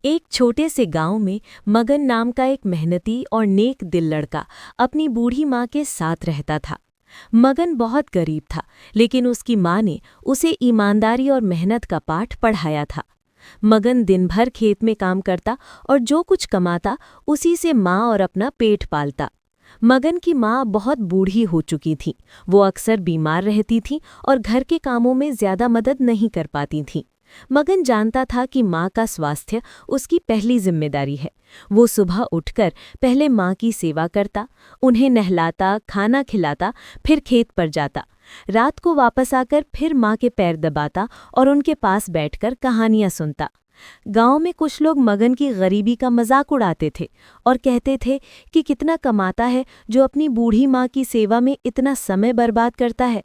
एक छोटे से गांव में मगन नाम का एक मेहनती और नेक दिल लड़का अपनी बूढ़ी माँ के साथ रहता था। मगन बहुत गरीब था, लेकिन उसकी माँ ने उसे ईमानदारी और मेहनत का पाठ पढ़ाया था। मगन दिन भर खेत में काम करता और जो कुछ कमाता उसी से माँ और अपना पेट पालता। मगन की माँ बहुत बूढ़ी हो चुकी थी। वो अक्सर बीमार रहती थी और घर के कामों में ज्यादा मदद नहीं कर पाती थीं। मगन जानता था कि माँ का स्वास्थ्य उसकी पहली जिम्मेदारी है। वो सुबह उठकर पहले माँ की सेवा करता, उन्हें नहलाता, खाना खिलाता, फिर खेत पर जाता। रात को वापस आकर फिर माँ के पैर दबाता और उनके पास बैठकर कहानियाँ सुनता। गांव में कुछ लोग मगन की गरीबी का मजाक उड़ाते थे और कहते थे कि कितना कमाता है जो अपनी बूढ़ी माँ की सेवा में इतना समय बर्बाद करता है।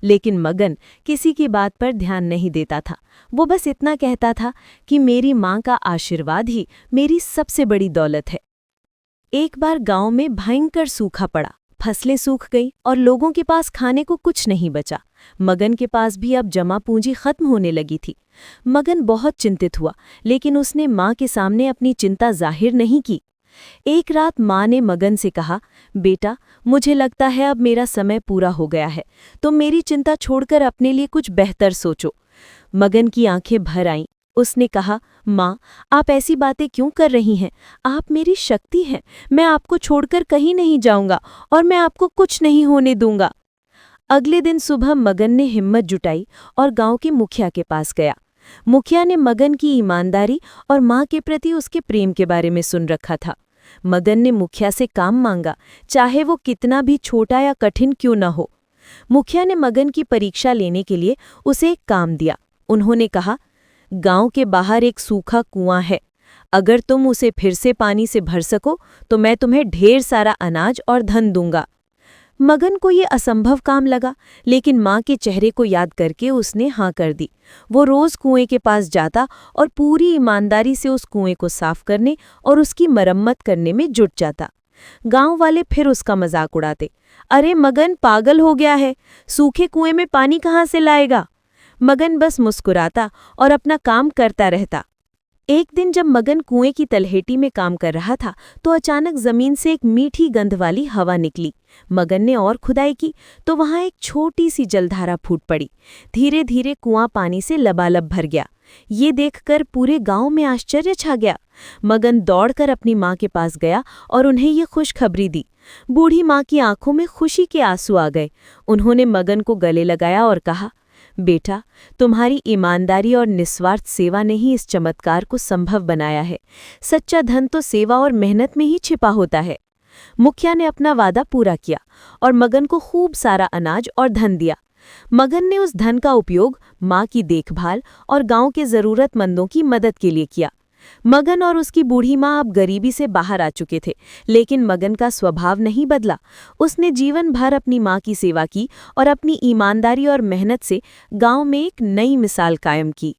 लेकिन मगन किसी की बात पर ध्यान नहीं देता था। वो बस इतना कहता था कि मेरी माँ का आशीर्वाद ही मेरी सबसे बड़ी दौलत है। एक बार गांव में भयंकर सूखा पड़ा, फसलें सूख गईं और लोगों के पास खाने को कुछ नहीं बचा। मगन के पास भी अब जमा पूंजी खत्म होने लगी थी। मगन बहुत चिंतित हुआ, लेकिन उसने माँ के सामने अपनी चिंता जाहिर नहीं की। एक रात माँ ने मगन से कहा, बेटा, मुझे लगता है अब मेरा समय पूरा हो गया है। तुम मेरी चिंता छोड़कर अपने लिए कुछ बेहतर सोचो। मगन की आंखें भर आईं। उसने कहा, माँ, आप ऐसी बातें क्यों कर रही हैं? आप मेरी शक्ति हैं। मैं आपको छोड़कर कहीं नहीं जाऊंगा और मैं आपको कुछ नहीं होने दूंगा। अगले दिन सुबह मगन ने हिम्मत जुटाई और गांव के मुखिया के पास गया। मुखिया ने मगन की ईमानदारी और माँ के प्रति उसके प्रेम के बारे में सुन रखा था। मगन ने मुखिया से काम मांगा, चाहे वो कितना भी छोटा या कठिन क्यों न हो। मुखिया ने मगन की परीक्षा लेने के लिए उसे एक काम दिया। उन्होंने कहा, गांव के बाहर एक सूखा कुआं है। अगर तुम उसे फिर से पानी से भर सको तो मैं तुम्हें ढेर सारा अनाज और धन दूंगा। मगन को ये असंभव काम लगा, लेकिन माँ के चेहरे को याद करके उसने हाँ कर दी। वो रोज कुएं के पास जाता और पूरी ईमानदारी से उस कुएं को साफ करने और उसकी मरम्मत करने में जुट जाता। गांव वाले फिर उसका मजाक उड़ाते, अरे मगन पागल हो गया है, सूखे कुएं में पानी कहाँ से लाएगा? मगन बस मुस्कुराता और अपना काम करता रहता। एक दिन जब मगन कुएं की तलहेटी में काम कर रहा था तो अचानक जमीन से एक मीठी गंध वाली हवा निकली। मगन ने और खुदाई की तो वहां एक छोटी सी जलधारा फूट पड़ी। धीरे धीरे कुआं पानी से लबालब भर गया। ये देखकर पूरे गांव में आश्चर्य छा गया। मगन दौड़कर अपनी माँ के पास गया और उन्हें ये खुशखबरी दी। बूढ़ी माँ की आंखों में खुशी के आंसू आ गए। उन्होंने मगन को गले लगाया और कहा, बेटा, तुम्हारी ईमानदारी और निस्वार्थ सेवा ने ही इस चमत्कार को संभव बनाया है। सच्चा धन तो सेवा और मेहनत में ही छिपा होता है। मुखिया ने अपना वादा पूरा किया और मगन को खूब सारा अनाज और धन दिया। मगन ने उस धन का उपयोग माँ की देखभाल और गांव के जरूरतमंदों की मदद के लिए किया। मगन और उसकी बूढ़ी माँ अब गरीबी से बाहर आ चुके थे, लेकिन मगन का स्वभाव नहीं बदला। उसने जीवन भर अपनी माँ की सेवा की और अपनी ईमानदारी और मेहनत से गांव में एक नई मिसाल कायम की।